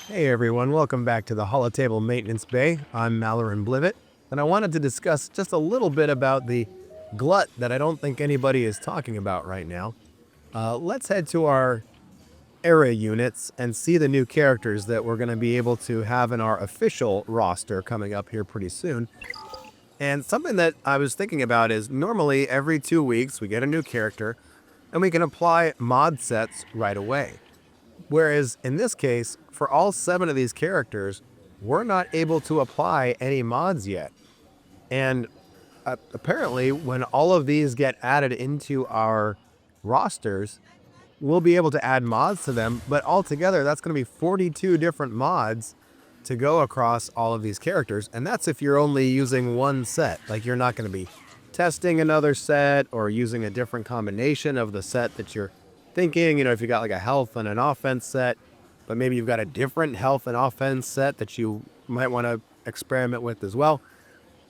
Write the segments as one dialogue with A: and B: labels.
A: Hey everyone, welcome back to the Holotable Maintenance Bay. I'm Maleran Blivet, and I wanted to discuss just a little bit about the glut that I don't think anybody is talking about right now. Let's head to our area units and see the new characters that we're going to be able to have in our official roster coming up here pretty soon. And something that I was thinking about is normally every 2 weeks we get a new character and we can apply mod sets right away. Whereas in this case, for all 7 of these characters, we're not able to apply any mods yet. And apparently, when all of these get added into our rosters, we'll be able to add mods to them. But altogether, that's going to be 42 different mods to go across all of these characters. And that's if you're only using one set. Like, you're not going to be testing another set or using a different combination of the set that you're thinking. If you got like a health and an offense set, but maybe you've got a different health and offense set that you might want to experiment with as well.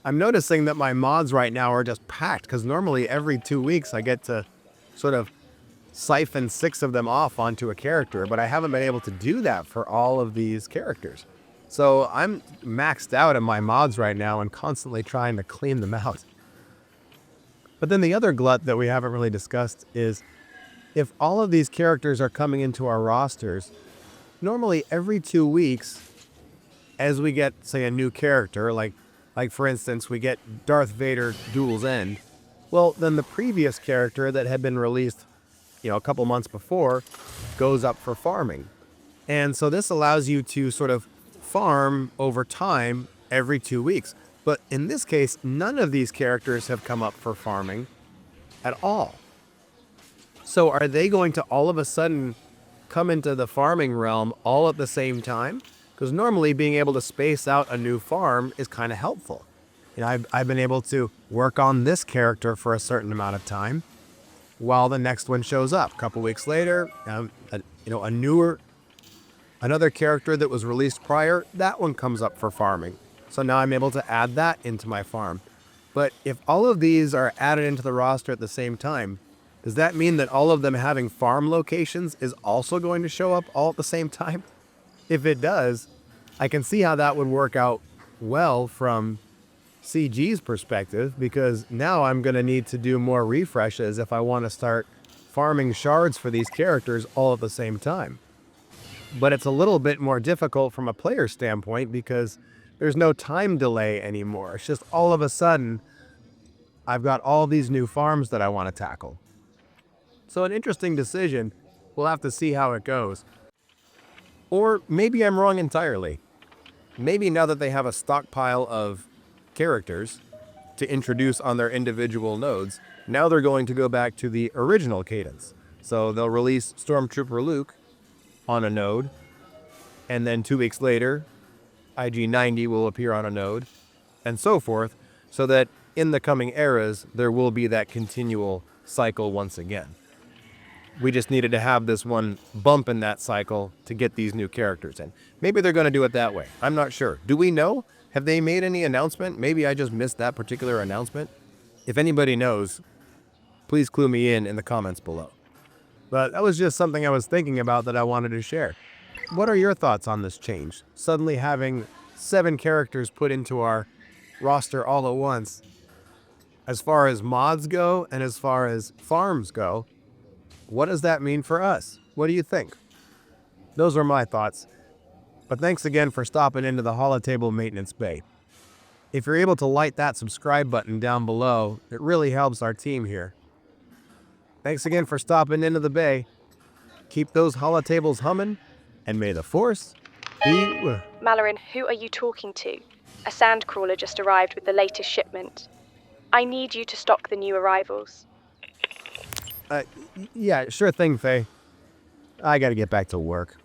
A: I'm noticing that my mods right now are just packed because normally every 2 weeks I get to sort of siphon 6 of them off onto a character, but I haven't been able to do that for all of these characters. So I'm maxed out in my mods right now and constantly trying to clean them out. But then the other glut that we haven't really discussed is if all of these characters are coming into our rosters, normally every 2 weeks, as we get, say, a new character, like for instance, we get Darth Vader Duel's End, well, then the previous character that had been released, a couple months before, goes up for farming. And so this allows you to sort of farm over time every 2 weeks. But in this case, none of these characters have come up for farming at all. So are they going to all of a sudden come into the farming realm all at the same time? Because normally being able to space out a new farm is kind of helpful. I've been able to work on this character for a certain amount of time while the next one shows up. A couple weeks later, another character that was released prior, that one comes up for farming. So now I'm able to add that into my farm. But if all of these are added into the roster at the same time, does that mean that all of them having farm locations is also going to show up all at the same time? If it does, I can see how that would work out well from CG's perspective, because now I'm going to need to do more refreshes if I want to start farming shards for these characters all at the same time. But it's a little bit more difficult from a player standpoint because there's no time delay anymore. It's just all of a sudden, I've got all these new farms that I want to tackle. So an interesting decision. We'll have to see how it goes. Or maybe I'm wrong entirely. Maybe now that they have a stockpile of characters to introduce on their individual nodes, now they're going to go back to the original cadence. So they'll release Stormtrooper Luke on a node, and then 2 weeks later, IG-90 will appear on a node, and so forth, so that in the coming eras, there will be that continual cycle once again. We just needed to have this one bump in that cycle to get these new characters in. Maybe they're going to do it that way. I'm not sure. Do we know? Have they made any announcement? Maybe I just missed that particular announcement. If anybody knows, please clue me in the comments below. But that was just something I was thinking about that I wanted to share. What are your thoughts on this change? Suddenly having 7 characters put into our roster all at once. As far as mods go and as far as farms go, what does that mean for us? What do you think? Those are my thoughts. But thanks again for stopping into the Holotable Maintenance Bay. If you're able to light that subscribe button down below, it really helps our team here. Thanks again for stopping into the bay. Keep those holotables humming, and may the Force be with...
B: Maleran, who are you talking to? A sandcrawler just arrived with the latest shipment. I need you to stock the new arrivals.
A: Yeah, sure thing, Faye. I gotta get back to work.